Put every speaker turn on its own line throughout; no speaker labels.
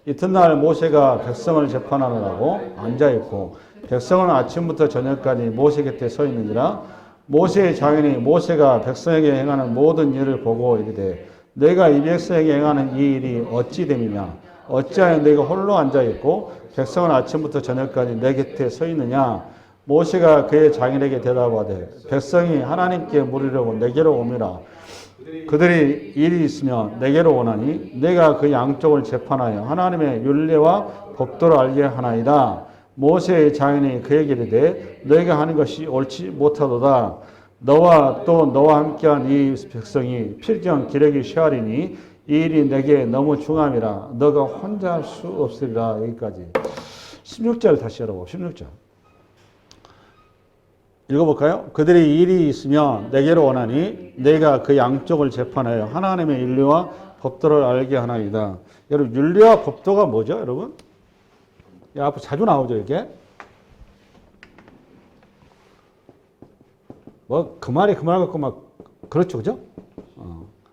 이튿날 모세가 백성을 재판하느라고 앉아있고 백성은 아침부터 저녁까지 모세 곁에 서 있느니라. 모세의 장인이 모세가 백성에게 행하는 모든 일을 보고 이르되 내가 이 백성에게 행하는 이 일이 어찌 됨이냐 어찌하여 내가 홀로 앉아있고 백성은 아침부터 저녁까지 내 곁에 서 있느냐. 모세가 그의 장인에게 대답하되 백성이 하나님께 물으려고 내게로 오미라. 그들이 일이 있으면 내게로 오나니 내가 그 양쪽을 재판하여 하나님의 율례와 법도를 알게 하나이다. 모세의 장인이 그에게 이르되 너희가 하는 것이 옳지 못하도다. 너와 또 너와 함께한 이 백성이 필경 기력이 쇠하리니 이 일이 내게 너무 중함이라. 너가 혼자 할 수 없으리라. 여기까지. 16절 다시 열어보. 16절. 읽어볼까요? 그들이 일이 있으면 내게로 오나니 내가 그 양쪽을 재판하여 하나님의 율례와 법도를 알게 하나이다. 여러분 율례와 법도가 뭐죠, 여러분? 앞으로 자주 나오죠, 이게. 뭐 그 말이 그 말 갖고 막 그렇죠, 그죠?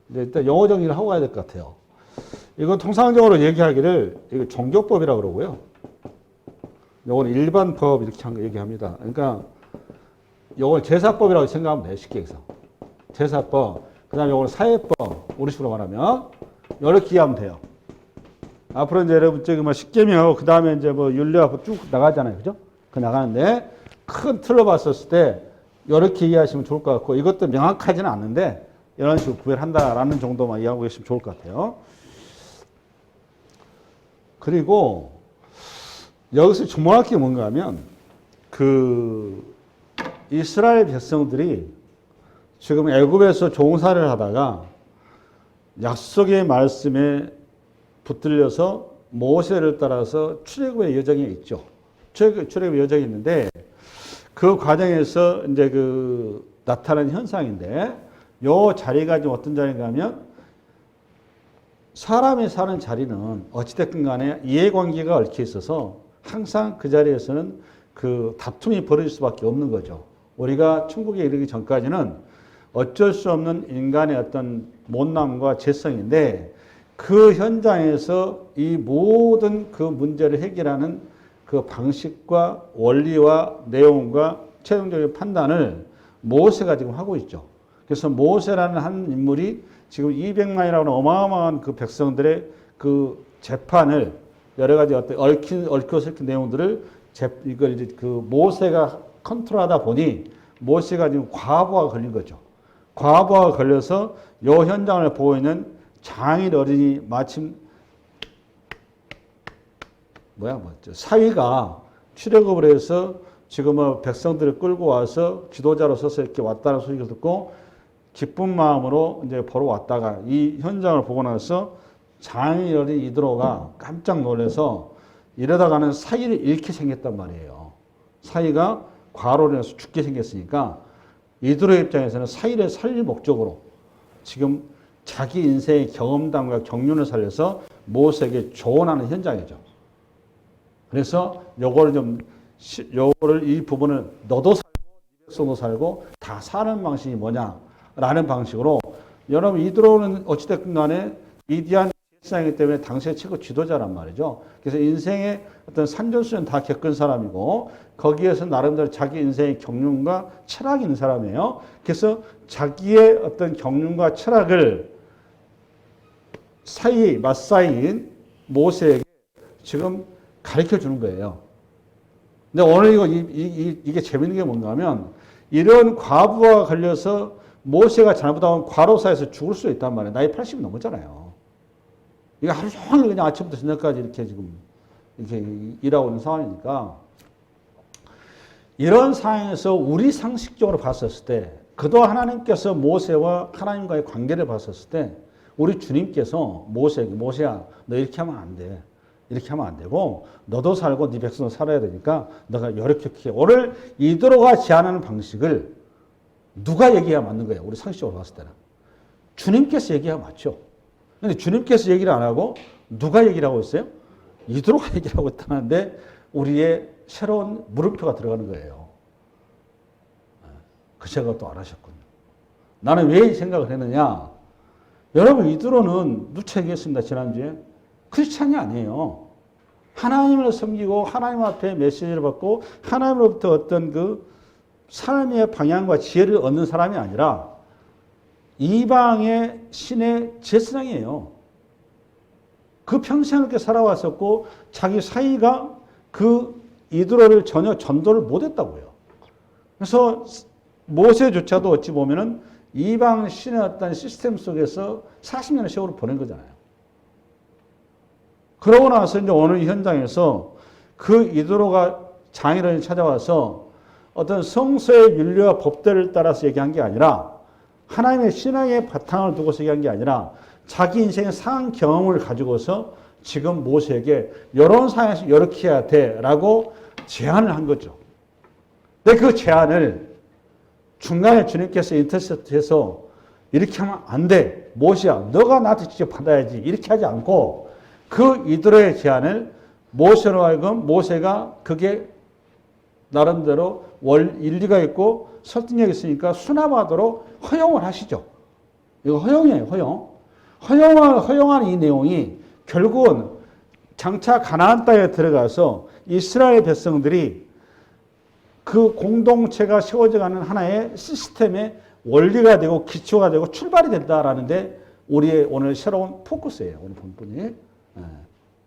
근데 일단 영어 정리를 하고 가야 될 것 같아요. 이건 통상적으로 얘기하기를 이거 종교법이라고 그러고요. 이거는 일반법 이렇게 얘기합니다. 그러니까 이걸 제사법이라고 생각하면 돼요. 쉽게 해서. 제사법. 그 다음에 이걸 사회법. 우리식으로 말하면. 이렇게 이해하면 돼요. 앞으로 이제 여러분, 저기 뭐 십계명하고 그 다음에 이제 뭐 율례와 법 쭉 나가잖아요. 그죠? 그 나가는데 큰 틀로 봤었을 때 이렇게 이해하시면 좋을 것 같고 이것도 명확하지는 않는데 이런 식으로 구별한다라는 정도만 이해하고 계시면 좋을 것 같아요. 그리고 여기서 주목할 게 뭔가 하면 이스라엘 백성들이 지금 애굽에서 종살이를 하다가 약속의 말씀에 붙들려서 모세를 따라서 출애굽의 여정에 있죠. 출애굽의 여정이 있는데 그 과정에서 이제 나타난 현상인데 요 자리가 좀 어떤 자리인가 하면 사람이 사는 자리는 어찌됐든 간에 이해관계가 얽혀 있어서 항상 그 자리에서는 다툼이 벌어질 수밖에 없는 거죠. 우리가 천국에 이르기 전까지는 어쩔 수 없는 인간의 어떤 못남과 죄성인데 그 현장에서 이 모든 그 문제를 해결하는 그 방식과 원리와 내용과 최종적인 판단을 모세가 지금 하고 있죠. 그래서 모세라는 한 인물이 지금 200만이라고 하는 어마어마한 그 백성들의 그 재판을 여러 가지 어떤 얽혀 설킨 내용들을 이걸 이제 모세가 컨트롤하다 보니 모세가 지금 과부하가 걸린 거죠. 과부하가 걸려서 이 현장을 보고 있는 장일 어린이 마침 사위가 출애굽을 해서 지금 백성들을 끌고 와서 지도자로 서서 이렇게 왔다는 소식을 듣고 기쁜 마음으로 이제 보러 왔다가 이 현장을 보고 나서 장일 어린 이드로가 깜짝 놀라서 이러다가는 사위를 잃게 생겼단 말이에요. 사위가 과로로 인해서 죽게 생겼으니까 이드로의 입장에서는 사위를 살릴 목적으로 지금 자기 인생의 경험담과 경륜을 살려서 모세에게 조언하는 현장이죠. 그래서 이 부분을 너도 살고 네 백성도 살고 다 사는 방식이 뭐냐라는 방식으로 여러분 이드로는 어찌됐든 간에 위대한 세상이기 때문에 당시의 최고 지도자란 말이죠. 그래서 인생의 어떤 산전수전 다 겪은 사람이고 거기에서 나름대로 자기 인생의 경륜과 철학이 있는 사람이에요. 그래서 자기의 어떤 경륜과 철학을 맞사이인 모세에게 지금 가르쳐 주는 거예요. 근데 오늘 이게 재밌는 게 뭔가 하면 이런 과부하가 걸려서 모세가 잘못하면 과로사에서 죽을 수 있단 말이에요. 나이 80이 넘었잖아요. 이거 하루 종일 그냥 아침부터 저녁까지 이렇게 일하고 있는 상황이니까 이런 상황에서 우리 상식적으로 봤었을 때 그동안 하나님께서 모세와 하나님과의 관계를 봤었을 때 우리 주님께서 모세에게 모세야 너 이렇게 하면 안 돼. 이렇게 하면 안 되고 너도 살고 네 백성도 살아야 되니까 너가 이렇게 해. 오늘 이드로가 제안하는 방식을 누가 얘기해야 맞는 거예요. 우리 상식적으로 봤을 때는. 주님께서 얘기해야 맞죠. 근데 주님께서 얘기를 안 하고 누가 얘기를 하고 있어요? 이드로가 얘기를 하고 있다는데 우리의 새로운 물음표가 들어가는 거예요. 그 생각도 안 하셨군요. 나는 왜 이 생각을 했느냐? 여러분 이드로는 누차 얘기했습니다. 지난주에. 크리스찬이 아니에요. 하나님을 섬기고 하나님 앞에 메시지를 받고 하나님으로부터 어떤 그 삶의 방향과 지혜를 얻는 사람이 아니라 이방의 신의 제사장이에요. 그 평생 그렇게 살아왔었고 자기 사이가 그 이드로를 전혀 전도를 못했다고요. 그래서 모세조차도 어찌 보면은 이방 신의 어떤 시스템 속에서 40년의 세월을 보낸 거잖아요. 그러고 나서 이제 어느 현장에서 그 이드로가 장인어른이 찾아와서 어떤 성서의 윤리와 법대를 따라서 얘기한 게 아니라 하나님의 신앙의 바탕을 두고서 얘기한 게 아니라 자기 인생의 상한 경험을 가지고서 지금 모세에게 이런 상황에서 이렇게 해야 돼라고 제안을 한 거죠. 근데 그 제안을 중간에 주님께서 인터셉트해서 이렇게 하면 안 돼. 모세야, 너가 나한테 직접 받아야지. 이렇게 하지 않고 그 이드로의 제안을 모세로 하여금 모세가 그게 나름대로 일리가 있고 설득력이 있으니까 수납하도록 허용을 하시죠. 이거 허용이에요, 허용. 허용한 이 내용이 결국은 장차 가나안 땅에 들어가서 이스라엘 백성들이 그 공동체가 세워져가는 하나의 시스템의 원리가 되고 기초가 되고 출발이 된다라는데 우리의 오늘 새로운 포커스예요. 오늘 본분이.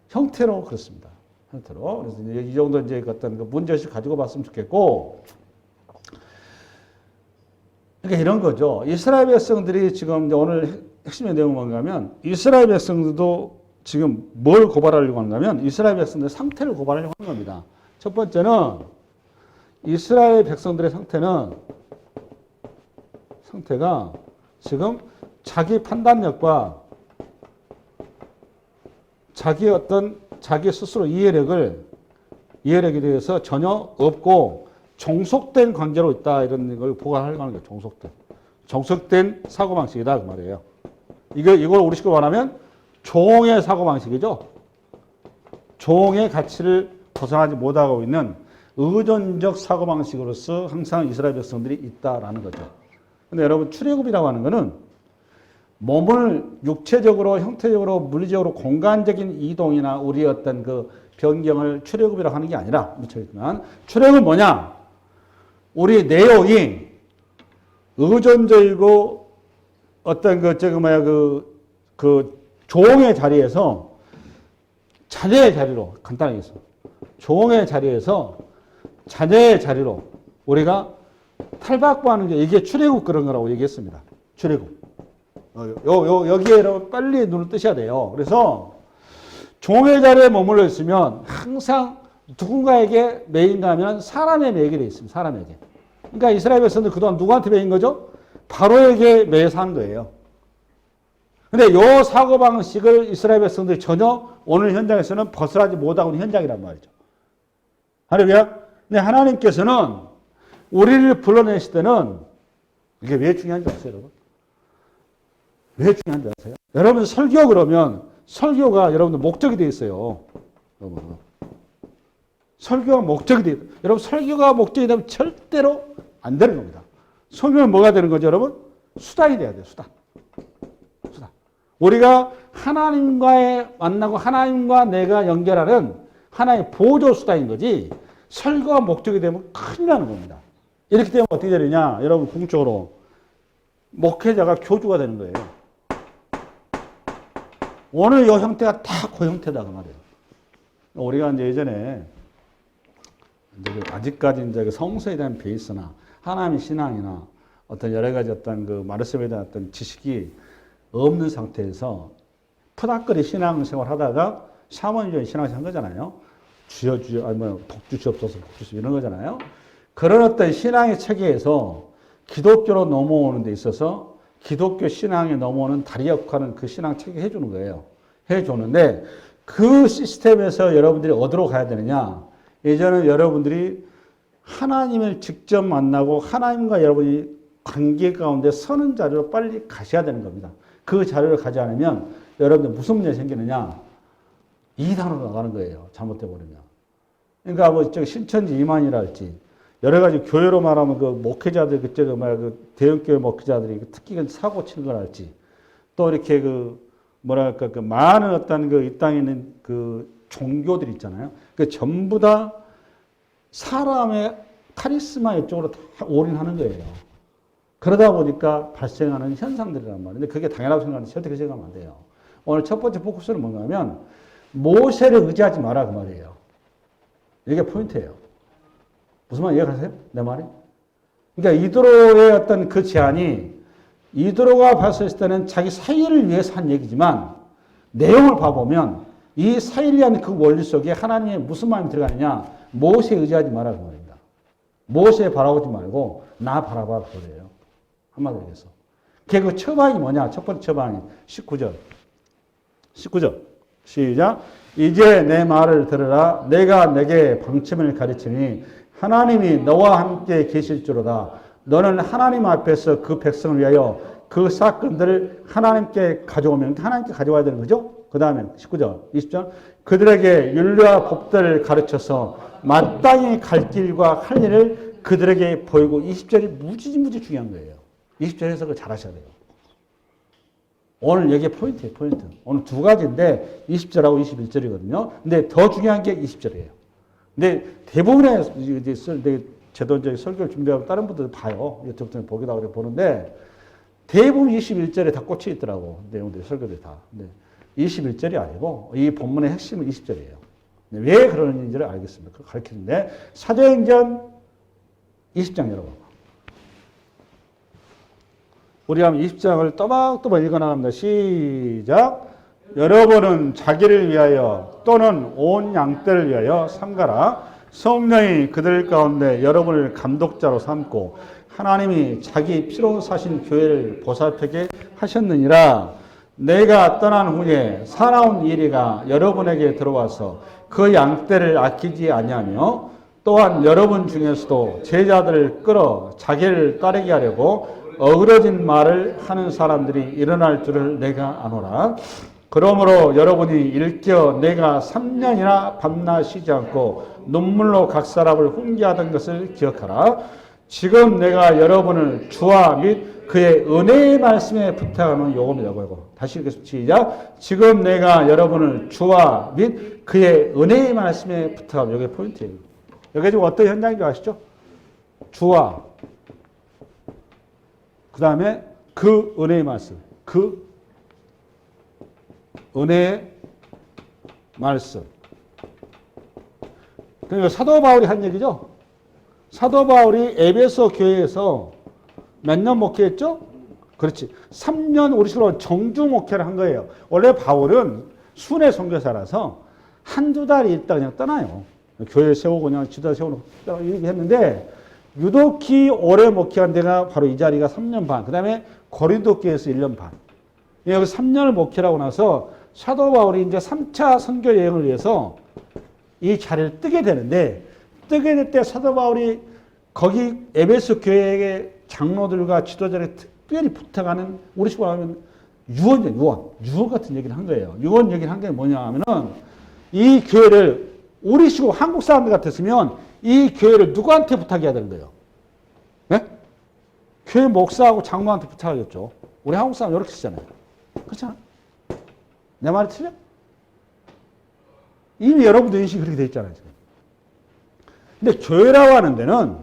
형태로 그렇습니다. 형태로. 그래서 이 정도 이제 어떤 그 문제의식 가지고 봤으면 좋겠고. 그러니까 이런 거죠. 이스라엘 백성들이 지금 이제 오늘 핵심의 내용은 뭔가 하면 이스라엘 백성들도 지금 뭘 고발하려고 하는가 하면 이스라엘 백성들의 상태를 고발하려고 하는 겁니다. 첫 번째는 이스라엘 백성들의 상태가 지금 자기 판단력과 자기 스스로 이해력에 대해서 전혀 없고 종속된 관계로 있다 이런 걸 보관하려고 하는 거예요. 종속된 사고방식이다 그 말이에요. 이걸 우리식으로 말하면 종의 사고방식이죠. 종의 가치를 벗어나지 못하고 있는 의존적 사고방식으로서 항상 이스라엘 백성들이 있다라는 거죠. 근데 여러분 출애굽이라고 하는 거는 몸을 육체적으로, 형태적으로, 물리적으로 공간적인 이동이나 우리의 어떤 그 변경을 출애굽이라고 하는 게 아니라 미쳐있지만 출애굽은 뭐냐? 우리 내용이 의존적이고 어떤 그 종의 자리에서 자녀의 자리로 간단하게 해서 종의 자리에서 자녀의 자리로 우리가 탈바꿈하는 게 이게 출애굽 그런 거라고 얘기했습니다. 출애굽. 여기에 여러분 빨리 눈을 뜨셔야 돼요. 그래서 종의 자리에 머물러 있으면 항상 누군가에게 매인가 하면 사람의 매이게 돼 있습니다. 사람에게. 그러니까 이스라엘 백성들 그동안 누구한테 매인 거죠? 바로에게 매여 산 거예요. 근데 이 사고방식을 이스라엘 백성들이 전혀 오늘 현장에서는 벗어나지 못하고 있는 현장이란 말이죠. 할렐루야. 근데 하나님께서는 우리를 불러내실 때는 이게 왜 중요한지 아세요, 여러분? 왜 중요한지 아세요? 여러분 설교 그러면 설교가 여러분들 목적이 되어 있어요. 여러분. 설교가 목적이 되어 있어요. 여러분 설교가 목적이 되면 절대로 안 되는 겁니다. 설교는 뭐가 되는 거죠, 여러분? 수단이 돼야 돼요, 수단. 우리가 하나님과의 만나고 하나님과 내가 연결하는 하나의 보조 수단인 거지 설교가 목적이 되면 큰일 나는 겁니다. 이렇게 되면 어떻게 되느냐? 여러분 궁극적으로 목회자가 교주가 되는 거예요. 오늘 이 형태가 다 그 형태다 그 말이에요. 우리가 이제 예전에 아직까지 이제 성서에 대한 베이스나 하나님의 신앙이나 어떤 여러 가지 어떤 그 마르셈에 대한 어떤 지식이 없는 상태에서 푸닥거리 신앙생활 하다가 샤머니즘 신앙생활 한 거잖아요. 주여 복주 주옵소서 복주 이런 거잖아요. 그런 어떤 신앙의 체계에서 기독교로 넘어오는 데 있어서 기독교 신앙에 넘어오는 다리 역할은 그 신앙 체계 해주는 거예요. 해주는데 그 시스템에서 여러분들이 어디로 가야 되느냐? 예전에 여러분들이 하나님을 직접 만나고 하나님과 여러분이 관계 가운데 서는 자리로 빨리 가셔야 되는 겁니다. 그 자리를 가지 않으면 여러분들 무슨 문제가 생기느냐? 이단으로 나가는 거예요. 잘못돼 버리면. 그러니까 뭐 신천지 이만이랄지 여러 가지 교회로 말하면 그 목회자들 그 대형교회 목회자들이 특히 사고 치는 걸 할지 또 이렇게 그 뭐랄까, 그 많은 어떤 그 이 땅에 있는 그 종교들 있잖아요. 그 전부 다 사람의 카리스마 이쪽으로 다 올인하는 거예요. 그러다 보니까 발생하는 현상들이란 말이에요. 근데 그게 당연하다고 생각하는데 절대 그렇게 생각하면 안 돼요. 오늘 첫 번째 포커스는 뭔가 하면 모세를 의지하지 마라 그 말이에요. 이게 포인트예요. 무슨 말 이해가세요? 내 말이? 그러니까 이드로의 어떤 그 제안이 이드로가 봤을 때는 자기 사이를 위해서 한 얘기지만 내용을 봐보면 이 사이를 위한 그 원리 속에 하나님의 무슨 마음이 들어가느냐? 모세 의지하지 마라 그 말입니다. 모세 바라보지 말고 나 바라봐 그래요. 한마디로 얘기해서. 그게 그 처방이 뭐냐? 첫 번째 처방이 19절. 19절. 시작. 이제 내 말을 들으라. 내가 내게 방침을 가르치니 하나님이 너와 함께 계실지로다. 너는 하나님 앞에서 그 백성을 위하여 그 사건들을 하나님께 가져오면 하나님께 가져와야 되는 거죠. 그 다음에 19절, 20절. 그들에게 율례와 법들을 가르쳐서 마땅히 갈 길과 할 일을 그들에게 보이고 20절이 무지 중요한 거예요. 20절 해석을 잘 하셔야 돼요. 오늘 여기에 포인트예요, 포인트. 오늘 두 가지인데 20절하고 21절이거든요. 근데 더 중요한 게 20절이에요. 근데 대부분의 제도적인 설교를 준비하고 다른 분들 봐요. 유튜브 보기도 하고 보는데 대부분 21절에 다 꽂혀 있더라고. 내용들이 설교들이 다. 근데 21절이 아니고 이 본문의 핵심은 20절이에요. 왜 그러는지를 알겠습니다. 그걸 가르치는데 사도행전 20장 열어봐. 우리 한번 20장을 또박또박 읽어나갑니다. 시작. 여러분은 자기를 위하여 또는 온 양떼를 위하여 삼가라. 성령이 그들 가운데 여러분을 감독자로 삼고 하나님이 자기 피로 사신 교회를 보살피게 하셨느니라. 내가 떠난 후에 사나운 이리가 여러분에게 들어와서 그 양떼를 아끼지 아니하며 또한 여러분 중에서도 제자들을 끌어 자기를 따르게 하려고 어그러진 말을 하는 사람들이 일어날 줄을 내가 아노라. 그러므로 여러분이 일깨어 내가 3년이나 밤낮 쉬지 않고 눈물로 각 사람을 훈계하던 것을 기억하라. 지금 내가 여러분을 주와 및 그의 은혜의 말씀에 부탁하는 요금이라고. 다시 읽겠습니다. 시작. 지금 내가 여러분을 주와 및 그의 은혜의 말씀에 부탁하는 이게 포인트예요. 여기 지금 어떤 현장인지 아시죠? 주와 그 다음에 그 은혜의 말씀. 그 은혜의 말씀. 그러니까 사도 바울이 한 얘기죠. 사도 바울이 에베소 교회에서 몇 년 목회했죠? 그렇지. 3년 우리 식으로 정주 목회를 한 거예요. 원래 바울은 순회 선교사라서 한두 달 있다 그냥 떠나요. 교회 세우고 그냥 지도자 세우고 이렇게 했는데 유독히 오래 목회한 데가 바로 이 자리가 3년 반. 그 다음에 고린도 교회에서 1년 반. 여기 3년을 목회하고 나서 사도 바울이 이제 3차 선교 여행을 위해서 이 자리를 뜨게 되는데 뜨게 될 때 사도 바울이 거기 에베소 교회의 장로들과 지도자들이 특별히 부탁하는 우리 식으로 하면 유언 같은 얘기를 한 거예요. 유언 얘기를 한 게 뭐냐 하면은 이 교회를 우리 식으로 한국 사람들 같았으면 이 교회를 누구한테 부탁해야 되는 거예요? 네? 교회 목사하고 장로한테 부탁하겠죠. 우리 한국 사람 이렇게 쓰잖아요. 그렇잖아. 내 말이 틀려? 이미 여러분도 인식이 그렇게 돼 있잖아요. 지금. 근데 교회라고 하는 데는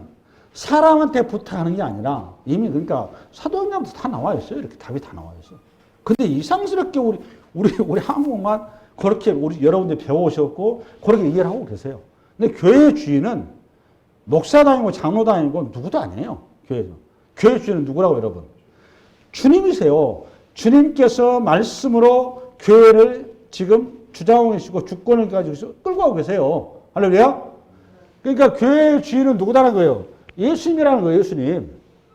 사람한테 부탁하는 게 아니라 이미 그러니까 사도행전부터 다 나와 있어요. 이렇게 답이 다 나와 있어. 근데 이상스럽게 우리 한국만 그렇게 우리 여러분들 배워오셨고 그렇게 이해를 하고 계세요. 근데 교회의 주인은 목사도 아니고 장로도 아니고 누구도 아니에요. 교회에서. 교회 주인은 누구라고 여러분? 주님이세요. 주님께서 말씀으로 교회를 지금 주장하고 계시고 주권을 가지고 끌고 가고 계세요. 할렐루야? 그러니까 교회의 주인은 누구다는 거예요? 예수님이라는 거예요. 예수님.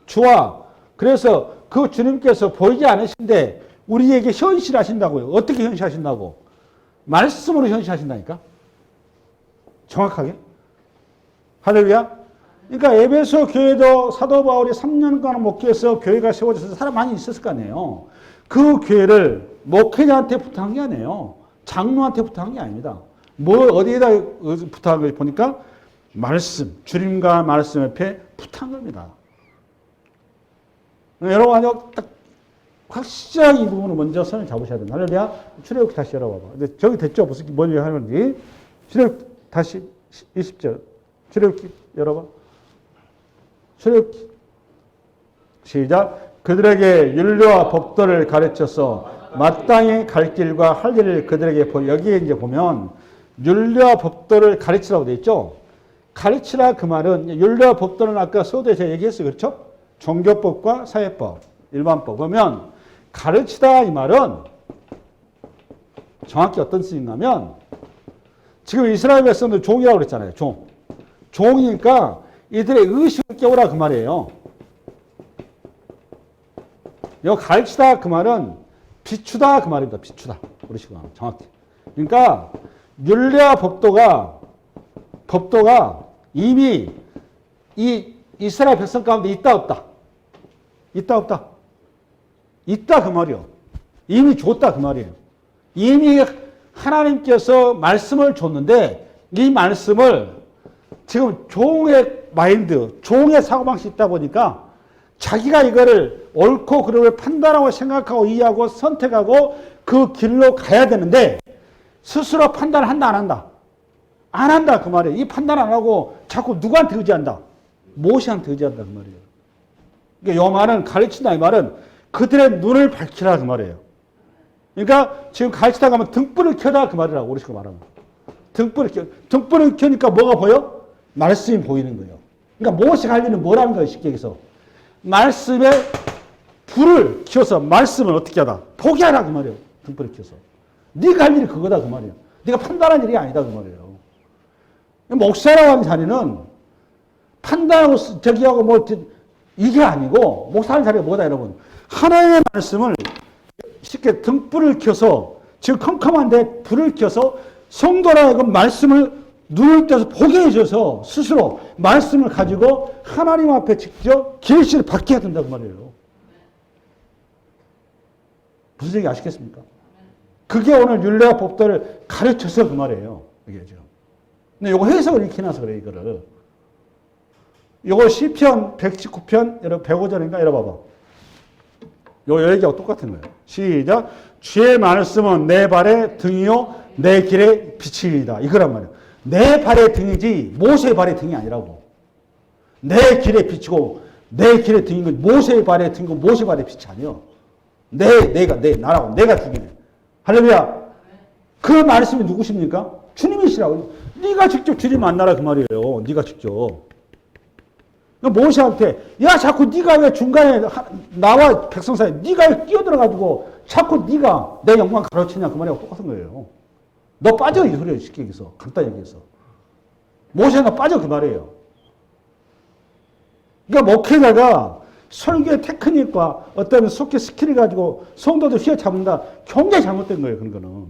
주와. 그래서 그 주님께서 보이지 않으신데 우리에게 현실하신다고요. 어떻게 현실하신다고? 말씀으로 현실하신다니까. 정확하게. 할렐루야. 그러니까 에베소 교회도 사도 바울이 3년간 목회해서 교회가 세워져서 사람 많이 있었을 거 아니에요. 그 교회를 목회자한테 부탁한 게 아니에요. 장로한테 부탁한 게 아닙니다. 뭐 어디에다 부탁한 걸 보니까 말씀, 주님과 말씀 옆에 부탁한 겁니다. 여러분 아주 딱 확실하게 이 부분을 먼저 선을 잡으셔야 된다. 할렐루야. 출애굽기 다시 열어봐봐. 근데 저기 됐죠? 무슨 뭘 하는지. 출애굽기 다시 20절. 출애굽기 열어봐. 출애굽기 시작. 그들에게 율례와 법도를 가르쳐서 마땅히 갈 길과 할 일을 그들에게 여기에 이제 보면 율례와 법도를 가르치라고 되어 있죠. 가르치라 그 말은 율례와 법도는 아까 서두에 제가 얘기했어요. 그렇죠? 종교법과 사회법, 일반법. 그러면 가르치다 이 말은 정확히 어떤 뜻인가면 지금 이스라엘 백성들 종이라고 그랬잖아요. 종. 종이니까 이들의 의식을 깨우라 그 말이에요. 이 가르치다 그 말은 비추다 그 말입니다. 비추다. 우리 식으로 정확히. 그러니까 율례와 법도가 이미 이 이스라엘 백성 가운데 있다 없다. 있다 없다. 있다 그 말이요. 이미 줬다 그 말이에요. 이미 하나님께서 말씀을 줬는데 이 말씀을 지금 종의 마인드, 종의 사고방식이 있다 보니까 자기가 이거를 옳고 그름을 판단하고 생각하고 이해하고 선택하고 그 길로 가야 되는데 스스로 판단을 한다 안 한다? 안 한다 그 말이에요. 이 판단 안 하고 자꾸 누구한테 의지한다? 모세한테 의지한다 그 말이에요. 그러니까 이 말은 가르친다 이 말은 그들의 눈을 밝히라 그 말이에요. 그러니까 지금 가르치다 가면 등불을 켜다 그 말이라고 우리 식으로 말하면. 등불을 켜니까 뭐가 보여? 말씀이 보이는 거예요. 그러니까 모세가 할 일은 뭐라는 거예요 쉽게 얘기해서. 말씀에 불을 켜서 말씀을 어떻게 하다? 포기하라 그 말이에요. 등불을 켜서. 네가 할 일이 그거다 그 말이에요. 네가 판단할 일이 아니다 그 말이에요. 목사라고 하는 자리는 판단하고 저기하고 뭐 이게 아니고 목사하는 자리가 뭐다 여러분. 하나님의 말씀을 쉽게 등불을 켜서 지금 컴컴한데 불을 켜서 성도라고 말씀을 눈을 떠서 보게 해줘서 스스로 말씀을 가지고 하나님 앞에 직접 계시를 받게 해야 된다고 말이에요. 무슨 얘기 아시겠습니까? 그게 오늘 율례와 법도를 가르쳐서 그 말이에요. 이게 지금. 근데 요거 해석을 이렇게 해놔서 그래 이거를. 요거 시편 119편 여러분 105절인가 열어봐봐. 요 얘기하고 똑같은 거예요. 시작. 주의 말씀은 내 발의 등이요 내 길의 빛이다. 이거란 말이에요. 내 발의 등이지 모세의 발의 등이 아니라고. 내 길의 빛이고 내 길의 등인 건 모세의 발의 등이고 모세의 발의 빛이 아니요. 나라고 내가 죽이네. 할렐루야. 그 말씀이 누구십니까? 주님이시라고. 네가 직접 주님 만나라 그 말이에요. 네가 직접. 모세한테 야 자꾸 네가 왜 중간에 나와 백성 사이에 네가 끼어들어가지고 자꾸 네가 내 영광 가로치냐 그 말이하고 똑같은 거예요. 너 빠져 이 소리예요. 쉽게 얘기해서. 간단히 얘기해서. 모세가 빠져 그 말이에요. 그러니까 목회자가 설교의 테크닉과 어떤 속기 스킬을 가지고 성도들 휘어잡는다. 굉장히 잘못된 거예요. 그런 거는.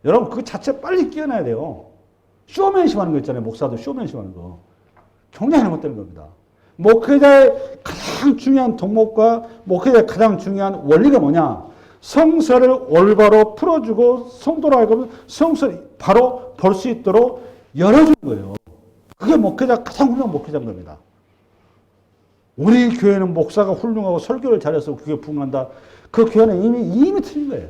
여러분 그 자체 빨리 끼어나야 돼요. 쇼맨십 하는 거 있잖아요. 목사도 쇼맨십 하는 거. 굉장히 잘못된 겁니다. 목회자의 가장 중요한 덕목과 목회자의 가장 중요한 원리가 뭐냐? 성서를 올바로 풀어주고 성도로 하여금 성서를 바로 볼 수 있도록 열어주는 거예요. 그게 목회자 가장 훌륭한 목회자인 겁니다. 우리 교회는 목사가 훌륭하고 설교를 잘해서 그게 부흥한다. 그 교회는 이미 틀린 거예요.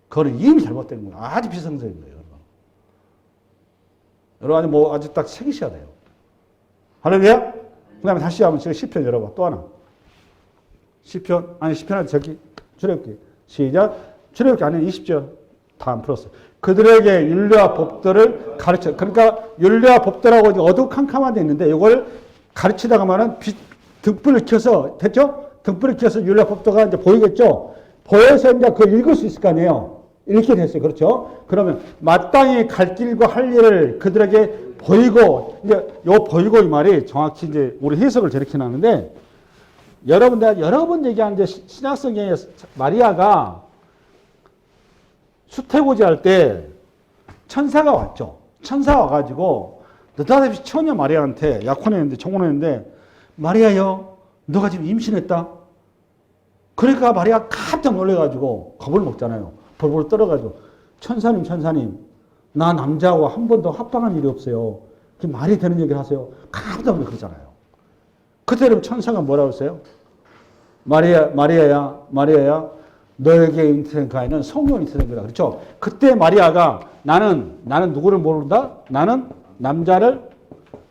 그거는 이미 잘못된 거예요. 아주 비성적인 거예요. 여러분 아주 딱 새기셔야 돼요. 할렐루야? 그 다음에 다시 한번 제가 시편 열어봐. 또 하나. 시편은 저기 출애굽기. 시작. 출애굽기 안에 20절 다 안 풀었어요. 그들에게 율례와 법도를 가르쳐. 그러니까 율례와 법도라고 어두컴컴한 데 있는데 이걸 가르치다가 말은 등불을 켜서 됐죠? 등불을 켜서 율례와 법도가 이제 보이겠죠? 보여서 이제 그걸 읽을 수 있을 거 아니에요? 이렇게 됐어요. 그렇죠? 그러면 마땅히 갈 길과 할 일을 그들에게 보이고, 이제 요 보이고 이 말이 정확히 이제 우리 해석을 저렇게 나는데, 내가 여러 번 얘기하는데 신약성경에 마리아가 수태고지 할 때 천사가 왔죠. 천사가 와가지고 느닷없이 처녀 마리아한테 약혼했는데 청혼했는데 마리아여 너가 지금 임신했다. 그러니까 마리아가 깜짝 놀래가지고 겁을 먹잖아요. 벌벌 떨어가지고 천사님 나 남자하고 한 번도 합방한 일이 없어요. 그게 말이 되는 얘기를 하세요. 깜짝 놀래 그러잖아요. 그때 여러분 천사가 뭐라고 했어요? 마리아야, 너에게 잉태된 그 아이는 성령이 잉태된 거다. 그렇죠? 그때 마리아가 나는 누구를 모른다? 나는 남자를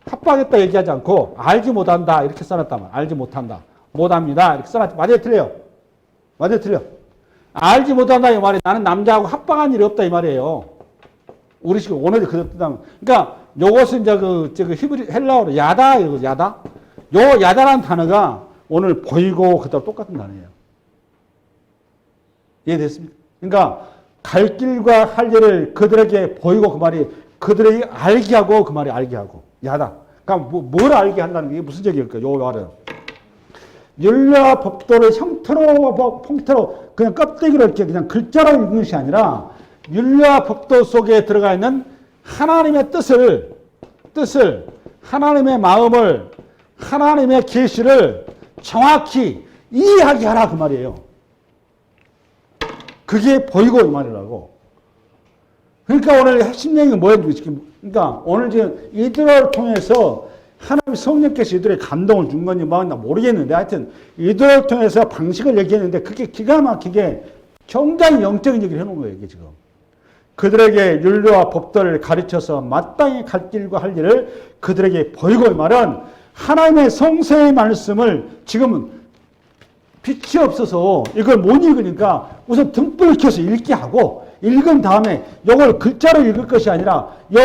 합방했다 얘기하지 않고 알지 못한다 이렇게 써놨단 말이야. 알지 못한다. 못합니다. 이렇게 써놨지. 맞아요, 틀려요? 맞아요, 틀려? 알지 못한다 이 말이 나는 남자하고 합방한 일이 없다 이 말이에요. 우리식 오늘 그대로 뜬다면. 그러니까 요것은 이제 그 히브리 헬라어로 야다 이거 야다. 요 야다라는 단어가 오늘 보이고 그다음 똑같은 단어예요. 이해됐습니까? 그러니까 갈 길과 할 일을 그들에게 보이고 그 말이 그들에게 알게 하고 그 말이 알게 하고 야다. 그러니까 뭘 알게 한다는 게 무슨 얘기일까요? 요 말은 율례와 법도를 형태로 그냥 껍데기로 이렇게 그냥 글자로 읽는 것이 아니라 율례와 법도 속에 들어가 있는 하나님의 뜻을 하나님의 마음을 하나님의 계시를 정확히 이해하게 하라 그 말이에요. 그게 보이고 이 말이라고. 그러니까 오늘 핵심 내용이 뭐예요? 그러니까 오늘 지금 이들을 통해서 하나님 성령께서 이들의 감동을 준 건지 뭐나 모르겠는데 하여튼 이들을 통해서 방식을 얘기했는데 그게 기가 막히게 굉장히 영적인 얘기를 해놓은 거예요. 이게 지금. 그들에게 율례와 법도를 가르쳐서 마땅히 갈 길과 할 일을 그들에게 보이고 이 말은 하나님의 성서의 말씀을 지금은 빛이 없어서 이걸 못 읽으니까 우선 등불을 켜서 읽게 하고 읽은 다음에 이걸 글자로 읽을 것이 아니라 이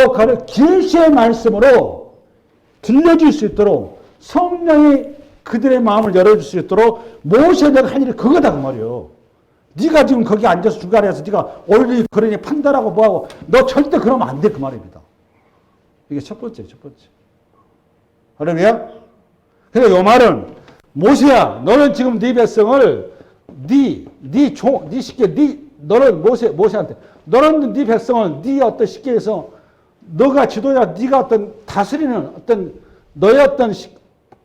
계시의 말씀으로 들려줄 수 있도록 성령이 그들의 마음을 열어줄 수 있도록 모세가 할 일이 그거다 그 말이에요. 네가 지금 거기 앉아서 중간에서 네가 옳니 그러니 판단하고 뭐하고 너 절대 그러면 안 돼 그 말입니다. 이게 첫 번째. 할렐루야? 그러니까 이 말은 모세야 너는 지금 네 백성을 너는 모세한테 너는 네 백성을 네 어떤 식계에서 너가 지도자 네가 어떤 다스리는 어떤 너의 어떤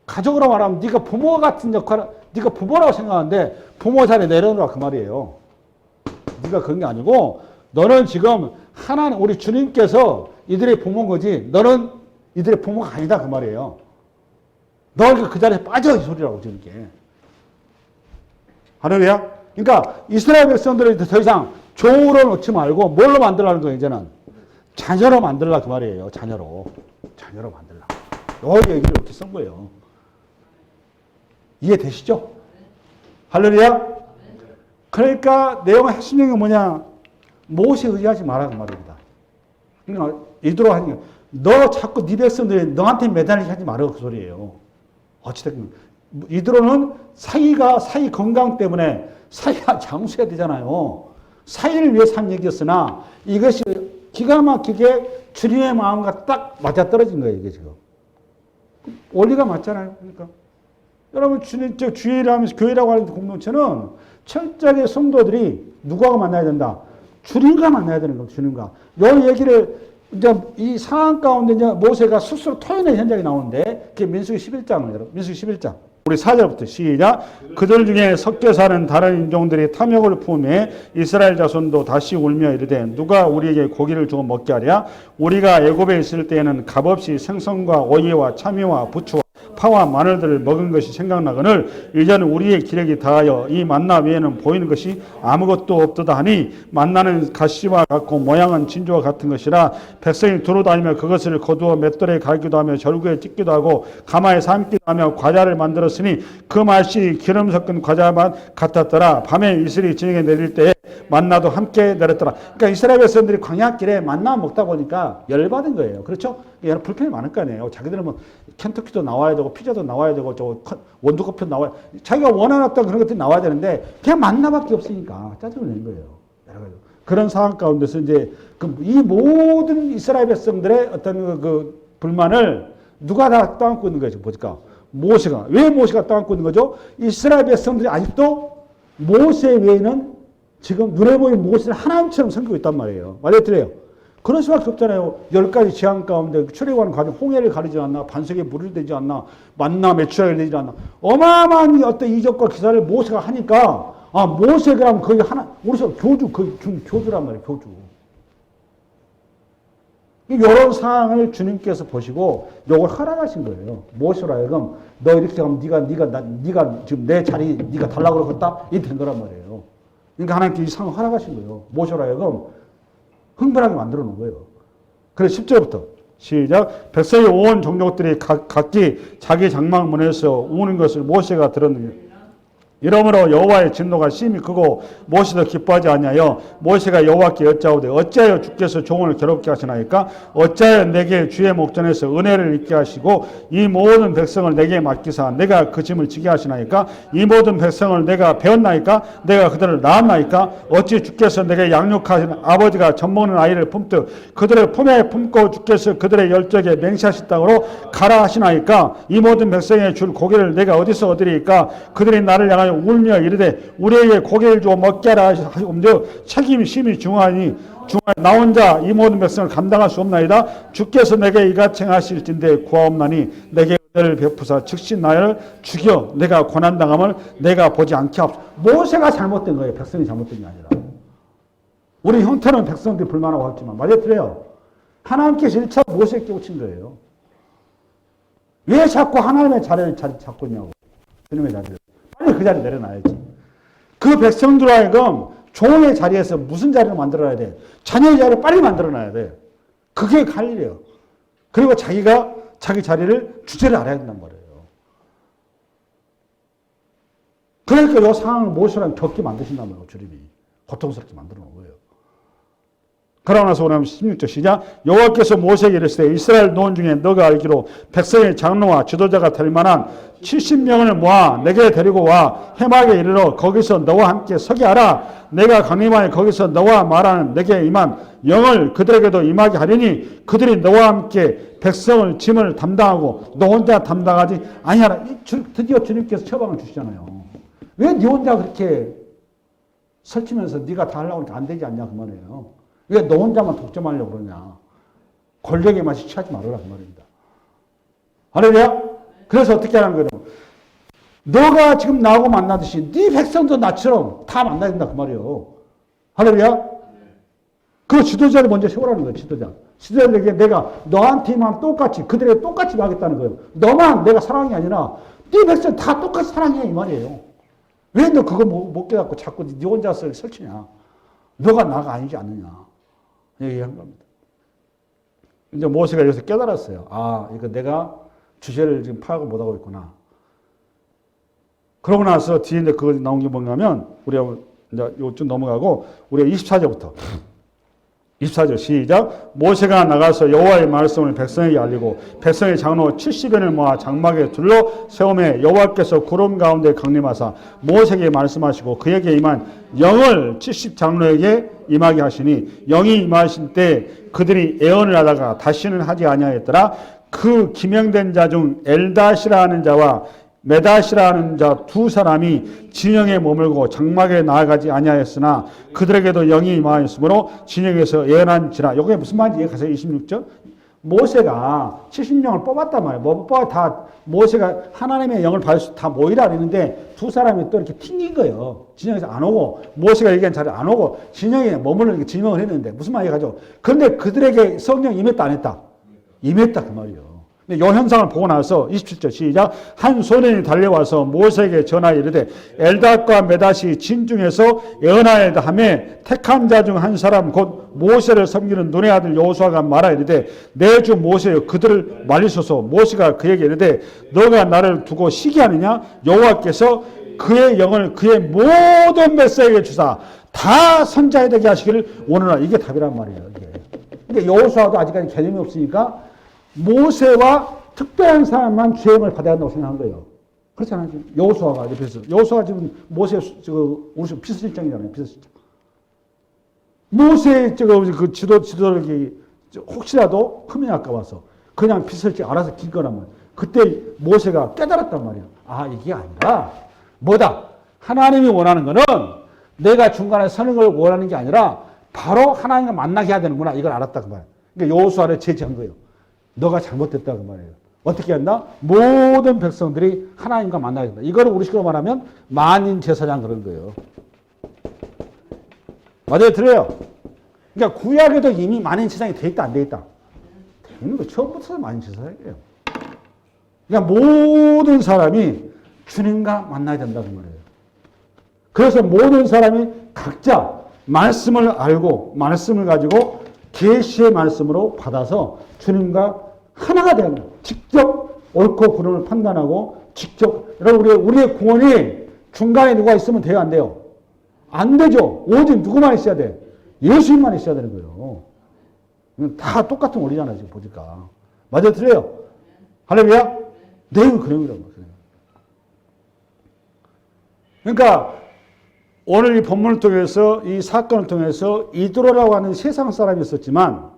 가족으로 말하면 네가 부모 같은 역할을 네가 부모라고 생각하는데 부모 자리에 내려놓으라 그 말이에요. 네가 그런 게 아니고 너는 지금 하나님 우리 주님께서 이들의 부모인 거지 너는 이들의 부모가 아니다 그 말이에요. 너가 그 자리에 빠져 이 소리라고 지금 이게. 할렐루야? 그러니까 이스라엘 백성들을 더 이상 종으로 놓지 말고 뭘로 만들라는 거예요 이제는 자녀로 만들라 그 말이에요. 자녀로 만들라. 요 얘기를 이렇게 쓴 거예요. 이해되시죠? 할렐루야? 그러니까 내용의 핵심 내용이 뭐냐? 모세 의지하지 마라 그 말입니다. 그러니까 이대로 하는 게 너 자꾸 네 백성들이 너한테 매달리게 하지 마라 그 소리예요. 어찌됐든 이대로는 사이 건강 때문에 사이가 장수해야 되잖아요. 사이를 위해서 한 얘기였으나 이것이 기가 막히게 주님의 마음과 딱 맞아떨어진 거예요. 이게 지금. 원리가 맞잖아요. 그러니까. 여러분 주일을 하면서 교회라고 하는 공동체는 철저하게 성도들이 누구하고 만나야 된다? 주님과 만나야 되는 겁니다. 주님과. 이 얘기를 이제 이 상황 가운데 이제 모세가 스스로 토해낸 현장이 나오는데 그게 민수기 11장을 여러분. 민수기 11장. 우리 4절부터 시작. 그들 중에 섞여 사는 다른 인종들이 탐욕을 품에 이스라엘 자손도 다시 울며 이르되 누가 우리에게 고기를 주어 먹게 하랴? 우리가 애굽에 있을 때에는 값없이 생선과 오이와 참외와 부추와 파와 마늘들을 먹은 것이 생각나거늘 이제는 우리의 기력이 다하여 이 만나 외에는 보이는 것이 아무것도 없도다 하니 만나는 가시와 같고 모양은 진주와 같은 것이라 백성이 두루 다니며 그것을 거두어 맷돌에 갈기도 하며 절구에 찢기도 하고 가마에 삶기도 하며 과자를 만들었으니 그 맛이 기름 섞은 과자 맛 같았더라. 밤에 이슬이 저녁에 내릴 때에 만나도 함께 내렸더라. 그러니까 이스라엘 백성들이 광야길에 만나 먹다 보니까 열받은 거예요. 그렇죠? 여러 불편이 많을 거 아니에요. 자기들은 뭐 켄터키도 나와야 되고 피자도 나와야 되고 저 원두커피도 나와야 자기가 원하는 어떤 그런 것들이 나와야 되는데 그냥 만나밖에 없으니까 짜증을 내는 거예요. 그런 상황 가운데서 이제 이 모든 이스라엘 백성들의 어떤 그 불만을 누가 다 떠안고 있는 거예요. 보니까 모세가. 왜 모세가 떠안고 있는 거죠? 이스라엘 백성들이 아직도 모세 외에는 지금 눈에 보이는 모세를 하나님처럼 섬기고 있단 말이에요. 맞아요? 틀려요? 그럴 수밖에 없잖아요. 10가지 재앙 가운데 출애굽하는 과정 홍해를 가리지 않나, 반석에 물을 대지 않나, 만나 메추라기를 내지 않나. 어마어마한 어떤 이적과 기사를 모세가 하니까 모세가 거의 하나 우리서 교주 거의 교주란 말이에요. 교주. 이런 상황을 주님께서 보시고 요걸 허락하신 거예요. 모세로 하여금 너 이렇게 하면 네가 지금 내 자리 네가 달라고 그러겠다? 이렇게 된 거란 말이에요. 그러니까 하나님께 이 상황을 허락하신 거예요. 모세로 하여금 흥분하게 만들어 놓은 거예요. 그래서 10절부터 시작. 백성의 온 종족들이 각기 자기 장막문에서 우는 것을 모세가 들었느니 이러므로 여호와의 진노가 심히 크고 모세도 기뻐하지 아니하여 모세가 여호와께 여짜오되 어찌하여 주께서 종을 괴롭게 하시나이까 어찌하여 내게 주의 목전에서 은혜를 입게 하시고 이 모든 백성을 내게 맡기사 내가 그 짐을 지게 하시나이까 이 모든 백성을 내가 배웠나이까 내가 그들을 낳았나이까 어찌 주께서 내게 양육하신 아버지가 젖먹는 아이를 품듯 그들의 품에 품고 주께서 그들의 열적에 맹세하신 땅으로 가라 하시나이까 이 모든 백성의 줄 고기를 내가 어디서 얻으리이까 그들이 나를 향하여 울며 이르되 우리에게 고기를 주어 먹게 하라 하시옵는데 책임이 심히 중하니 나 혼자 이 모든 백성을 감당할 수 없나이다. 주께서 내게 이같이 행하실진대 구하옵나니 내게 은혜를 베푸사 즉시 나를 죽여 내가 고난당함을 내가 보지 않게 하옵소서. 모세가 잘못된 거예요. 백성이 잘못된 게 아니라. 우리 형태는 백성들이 불만하고 했지만 맞아요. 그래요. 하나님께서 1차 모세에 깨우친 거예요. 왜 자꾸 하나님의 자리를 잡고 있냐고. 주님의 자리를. 빨리 그 자리에 내려놔야지. 그 백성들 하여금 종의 자리에서 무슨 자리를 만들어야 돼? 자녀의 자리를 빨리 만들어놔야 돼. 그게 갈 일이에요. 그리고 자기가 자기 자리를 주제를 알아야 된단 말이에요. 그러니까 이 상황을 모세랑 겪게 만드신단 말이에요. 주님이. 고통스럽게 만들어 놓은 거예요. 그러고 나서 오늘 16절 시작. 여호와께서 모세에게 이르시되 이스라엘 노원 중에 너가 알기로 백성의 장로와 지도자가 될 만한 70명을 모아 내게 데리고 와 해막에 이르러 거기서 너와 함께 서게 하라. 내가 강림하여 거기서 너와 말하는 내게 임한 영을 그들에게도 임하게 하리니 그들이 너와 함께 백성을 짐을 담당하고 너 혼자 담당하지 아니하라. 드디어 주님께서 처방을 주시잖아요. 왜 네 혼자 그렇게 설치면서 네가 다 하려고 하니까 안 되지 않냐 그 말이에요. 왜 너 혼자만 독점하려고 그러냐. 권력의 맛이 취하지 말아라 그 말입니다. 할렐루야? 그래서 어떻게 하는 거예요? 너가 지금 나하고 만나듯이 네 백성도 나처럼 다 만나야 된다 그 말이에요. 할렐루야? 그 지도자를 먼저 세우라는 거예요. 지도자에게 내가 너한테만 똑같이 그들에게 똑같이 하겠다는 거예요. 너만 내가 사랑이 아니라 네 백성 다 똑같이 사랑해 이 말이에요. 왜 너 그거 못 깨닫고 자꾸 네 혼자서 설치냐. 너가 나가 아니지 않느냐. 얘기한 겁니다. 이제 모세가 여기서 깨달았어요. 아, 이거 내가 주제를 지금 파악을 못하고 있구나. 그러고 나서 뒤에 이제 그거 나온 게 뭔가 하면, 우리가 이제 요쯤 넘어가고, 우리가 24절부터. 24절 시작. 모세가 나가서 여호와의 말씀을 백성에게 알리고 백성의 장로 70인을 모아 장막에 둘러 세우매 여호와께서 구름 가운데 강림하사 모세에게 말씀하시고 그에게 임한 영을 70 장로에게 임하게 하시니 영이 임하신 때 그들이 애언을 하다가 다시는 하지 아니하였더라. 그 기명된 자 중 엘다시라 하는 자와 메다시라 하는 자 두 사람이 진영에 머물고 장막에 나아가지 아니하였으나 그들에게도 영이 임하였으므로 진영에서 예언한지라. 이게 무슨 말인지 가서 26절. 모세가 70명을 뽑았단 말이에요. 뭐 뽑아 다 모세가 하나님의 영을 받을 수 다 모이라 그랬는데 두 사람이 또 이렇게 튕긴 거예요. 진영에서 안 오고 모세가 얘기한 자리에 안 오고 진영에 머물러 진영을 했는데 무슨 말이에요, 가죠? 그런데 그들에게 성령 임했다 안 했다? 임했다 그 말이에요. 이 현상을 보고 나서 27절 시작. 한 소년이 달려와서 모세에게 전하여 이르되 엘닷과 메닷이 진중에서 예언하여다 하며 택한 자 중 한 사람 곧 모세를 섬기는 눈의 아들 여호수아가 말하 이르되 내 주 모세여 그들을 말리소서. 모세가 그에게 이르되 너가 나를 두고 시기하느냐. 여호와께서 그의 영을 그의 모든 백성에게 주사 다 선자에 되게 하시기를 원하노라. 이게 답이란 말이에요. 이게. 그러니까 여호수아도 아직까지 개념이 없으니까 모세와 특별한 사람만 죄임을 받아야 한다고 생각한 거예요. 그렇지 않아요? 여호수아가 옆에서. 여호수아가 지금 모세, 우리 비서실장이잖아요. 비서실장. 모세의 그 지도력이 혹시라도 흠이 날까 봐서 그냥 비서실장 알아서 길 거라면 그때 모세가 깨달았단 말이에요. 아, 이게 아니라 뭐다? 하나님이 원하는 거는 내가 중간에 서는 걸 원하는 게 아니라 바로 하나님과 만나게 해야 되는구나. 이걸 알았다 그 말이에요. 그러니까 여호수아를 제지한 거예요. 너가 잘못됐다 그 말이에요. 어떻게 한다? 모든 백성들이 하나님과 만나야 된다. 이거를 우리식으로 말하면 만인 제사장 그런 거예요. 맞아요? 들어요? 그러니까 구약에도 이미 만인 제사장이 돼 있다 안 돼 있다? 있는 거 처음부터 많이 지사해요. 그러니까 모든 사람이 주님과 만나야 된다고 말해요. 그래서 모든 사람이 각자 말씀을 알고 말씀을 가지고 계시의 말씀으로 받아서 주님과 하나가 되는 거예요. 직접 옳고 그름을 판단하고 직접 여러분 우리의 구원이 중간에 누가 있으면 돼요, 안 돼요? 안 되죠. 오직 누구만 있어야 돼? 예수님만 있어야 되는 거예요. 다 똑같은 원리잖아요, 지금 보니까. 맞아, 틀려요? 할렐루야? 네, 그런 거라고. 그러니까 오늘 이 본문을 통해서 이 사건을 통해서 이드로라고 하는 세상 사람이 있었지만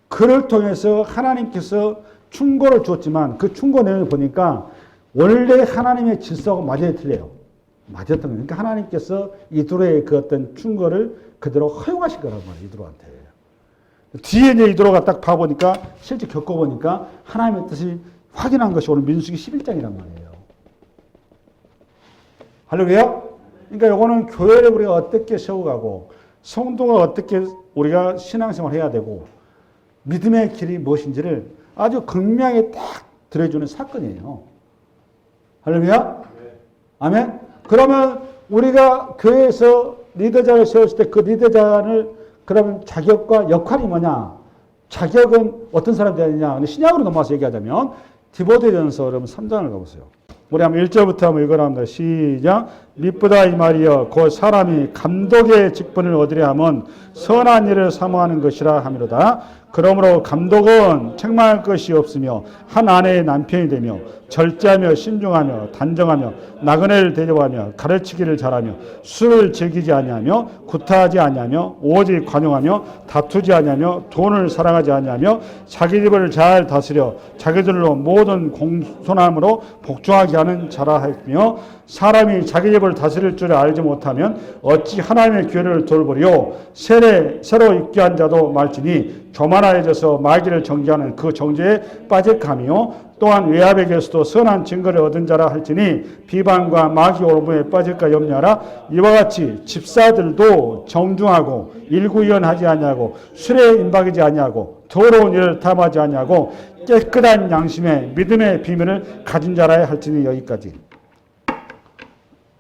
그를 통해서 하나님께서 충고를 주었지만 그 충고 내용을 보니까 원래 하나님의 질서가 맞아야 틀려요. 맞았던 거예요. 그러니까 하나님께서 이드로의 그 어떤 충고를 그대로 허용하신 거란 말이에요. 이드로한테. 뒤에 이제 이드로가 딱 봐보니까 실제 겪어보니까 하나님의 뜻이 확인한 것이 오늘 민수기 11장이란 말이에요. 할렐루야? 그러니까 이거는 교회를 우리가 어떻게 세워가고 성도가 어떻게 우리가 신앙생활을 해야 되고 믿음의 길이 무엇인지를 아주 극명하게 딱 들어주는 사건이에요. 할렐루야? 아멘? 그러면 우리가 교회에서 리더자를 세웠을 때 그 리더자를 그러면 자격과 역할이 뭐냐? 자격은 어떤 사람이 되야 되냐? 신약으로 넘어와서 얘기하자면 디모데전서 여러분 3장을 가보세요. 우리 한번 1절부터 한번 읽어랍니다. 시작. 미쁘다 이 말이여 곧 사람이 감독의 직분을 얻으려 하면 선한 일을 사모하는 것이라 하미로다. 그러므로 감독은 책망할 것이 없으며 한 아내의 남편이 되며 절제하며 신중하며 단정하며 나그네를 대접하며 가르치기를 잘하며 술을 즐기지 아니하며 구타하지 아니하며 오직 관용하며 다투지 아니하며 돈을 사랑하지 아니하며 자기 집을 잘 다스려 자기들로 모든 공손함으로 복종하게 하는 자라 하며 사람이 자기 집을 다스릴 줄 알지 못하면 어찌 하나님의 교회를 돌보리요. 새로 입게 한 자도 말지니 교만하여져서 마귀를 정죄하는 그 정죄에 빠질감이요. 또한 외압에게서도 선한 증거를 얻은 자라 할지니 비방과 마귀 올무에 빠질까 염려하라. 이와 같이 집사들도 정중하고 일구이연하지 아니하고 술에 임박이지 아니하고 더러운 일을 탐하지 아니하고 깨끗한 양심에 믿음의 비밀을 가진 자라 할지니. 여기까지.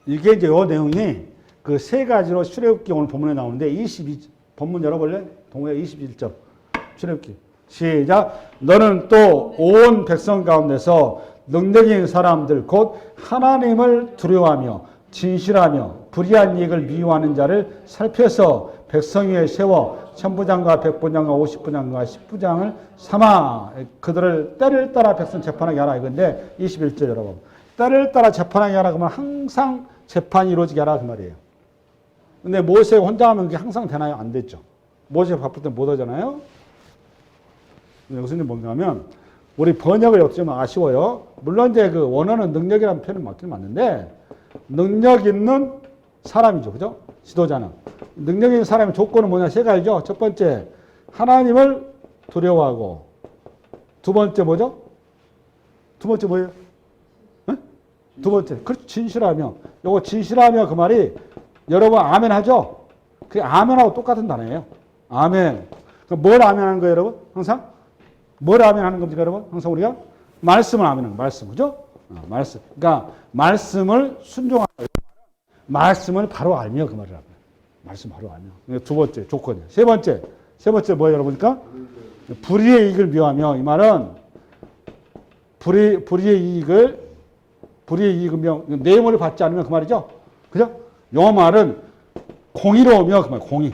이게 이제 이 내용이 그 세 가지로 출애굽기 오늘 본문에 나오는데 본문 열어볼래? 동호회 21점. 출애굽기. 시작. 너는 또 온 백성 가운데서 능력인 사람들 곧 하나님을 두려워하며 진실하며 불의한 이익을 미워하는 자를 살펴서 백성 위에 세워 천부장과 백부장과 50부장과 10부장을 삼아 그들을 때를 따라 백성 재판하게 하라. 이건데 21절 여러분. 때를 따라 재판하게 하라 그러면 항상 재판이 이루어지게 하라 그 말이에요. 근데 모세 혼자 하면 그게 항상 되나요? 안 됐죠. 모세 바쁠 때 못 하잖아요. 여기서 뭔가 하면 우리 번역을 없으면 아쉬워요. 물론 이제 그 원어는 능력이라는 표현은 맞긴 맞는데 능력 있는 사람이죠. 그죠? 지도자는. 능력 있는 사람의 조건은 뭐냐? 세 가지죠. 첫 번째, 하나님을 두려워하고. 두 번째 뭐죠? 두 번째 뭐예요? 네? 두 번째, 그렇죠. 진실하며. 요거 진실하며 그 말이 여러분 아멘 하죠? 그게 아멘하고 똑같은 단어예요. 아멘. 뭘 아멘하는 거예요, 여러분? 항상? 뭘 아멘하는 겁니까, 여러분? 항상 우리가? 말씀을 아멘하는 거예요. 말씀. 그죠? 말씀. 그러니까 말씀을 순종하는 거예요. 말씀을 바로 알며 그 말이라고요. 말씀 바로 알며. 두 번째 조건이에요. 세 번째 뭐예요, 여러분니까? 불의의 이익을 미워하며. 이 말은 불의의 이익을 미워. 뇌물을 받지 않으면 그 말이죠. 그죠? 영어 말은 공의로우며 그 말. 공의.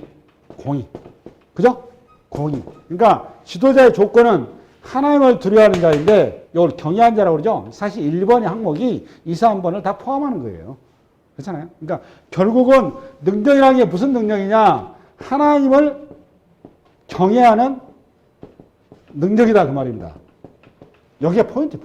그죠? 공의. 그러니까 지도자의 조건은 하나님을 두려워하는 자인데 이걸 경외한 자라고 그러죠. 사실 1번의 항목이 2, 3번을 다 포함하는 거예요. 그렇잖아요. 그러니까 결국은 능력이라는 게 무슨 능력이냐? 하나님을 경외하는 능력이다 그 말입니다. 여기가 포인트.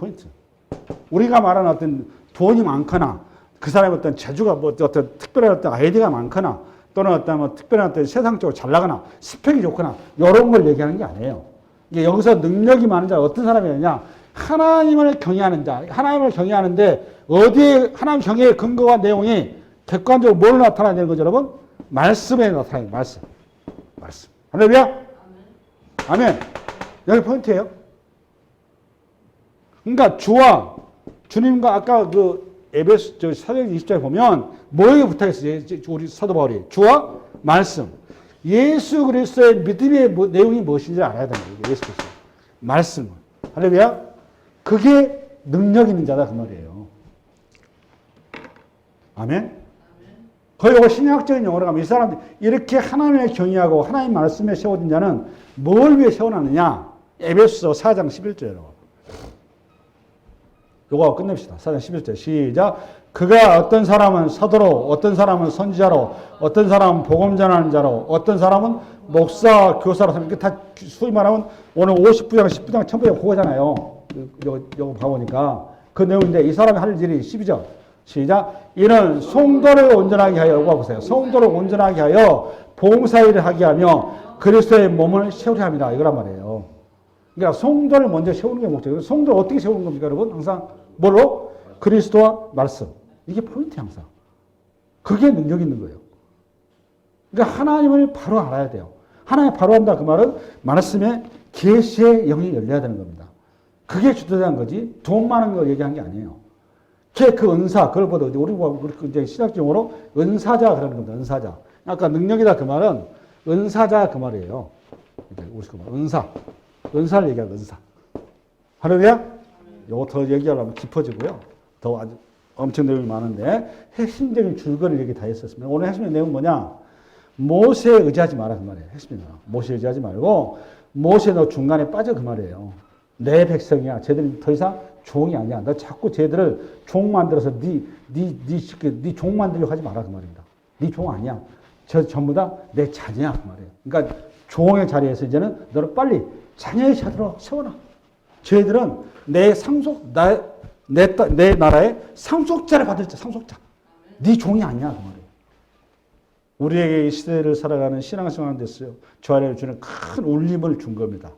우리가 말하는 어떤 돈이 많거나 그 사람의 어떤 재주가 뭐 어떤 특별한 어떤 아이디어가 많거나 또는 어떤 뭐 특별한 어떤 세상적으로 잘 나가나 스펙이 좋거나 이런 걸 얘기하는 게 아니에요. 이게 여기서 능력이 많은 자 어떤 사람이냐? 하나님을 경외하는 자. 하나님을 경외하는데 어디에 하나님 경외의 근거와 내용이 객관적으로 뭘 나타나는 거죠, 여러분? 말씀에 나타나는 말씀. 할렐루야? 아멘.
여기 포인트예요. 그러니까 주와 주님과 아까 그 에베소 사도행 20장에 보면 뭐에게 부탁했어요? 우리 사도 바울이 주와 말씀. 예수 그리스도의 믿음의 내용이 무엇인지 알아야 되는 거예요. 예수 그리스도. 말씀. 할렐루야. 그게 능력 있는 자다 그 말이에요. 아멘. 거의 이거 신약적인 용어로 가면 이 사람들 이렇게 하나님의 경외하고 하나님 말씀에 세워진 자는 뭘 위해 세워놨느냐? 에베소 4장 11절이라고. 요거 끝냅시다. 4장 11절 시작. 그가 어떤 사람은 사도로, 어떤 사람은 선지자로, 어떤 사람은 복음 전하는 자로, 어떤 사람은 목사, 교사로, 이렇게 다 소위 말하면 오늘 50부장, 10부장, 1000부장 그거잖아요. 요거 봐보니까 그 내용인데 이 사람이 할 일이 12절 시작. 이는 성도를 온전하게 하여, 요거 보세요. 성도를 온전하게 하여 봉사일을 하게 하며 그리스도의 몸을 세우려 합니다. 이거란 말이에요. 그러니까 성도를 먼저 세우는 게 목적이에요. 성도를 어떻게 세우는 겁니까, 여러분? 항상 뭘로? 그리스도와 말씀. 이게 포인트 항상. 그게 능력 있는 거예요. 그러니까 하나님을 바로 알아야 돼요. 하나님 바로 안다 그 말은 말씀에 계시의 영이 열려야 되는 겁니다. 그게 주도한 거지 돈 많은 거 얘기한 게 아니에요. 그 은사, 그걸 보다 우리 이제 신학적으로 은사자 그러는 겁니다. 은사자. 아까 능력이다 그 말은 은사자 그 말이에요. 은사. 은사를 얘기하는 은사. 할렐루야? 요거 더 얘기하려면 깊어지고요. 더 아주 엄청 내용이 많은데 핵심적인 줄거리를 얘기 다 했었습니다. 오늘 핵심의 내용은 뭐냐? 모세에 의지하지 마라 그 말이에요. 핵심이에요. 모세에 의지하지 말고 모세 너 중간에 빠져 그 말이에요. 내 백성이야. 쟤들이 더 이상 종이 아니야. 너 자꾸 쟤들을 종 만들어서 네 종 만들려고 하지 마라 그 말입니다. 네 종 아니야. 저 전부 다 내 자녀야 그 말이에요. 그러니까 종의 자리에서 이제는 너를 빨리 자녀의 자리로 세워놔. 쟤들은 내 나라의 상속자를 받을 자, 상속자. 네 종이 아니야 그 말이에요. 우리에게 이 시대를 살아가는 신앙생활 됐어요. 저 안에 주는 큰 울림을 준 겁니다.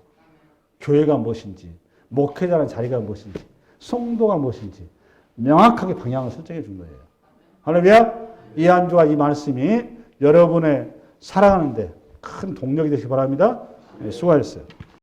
교회가 무엇인지, 목회자라는 자리가 무엇인지, 성도가 무엇인지 명확하게 방향을 설정해 준 거예요. 할렐루야. 이 한 주와 이 말씀이 여러분의 살아가는데 큰 동력이 되시기 바랍니다. 수고하셨어요.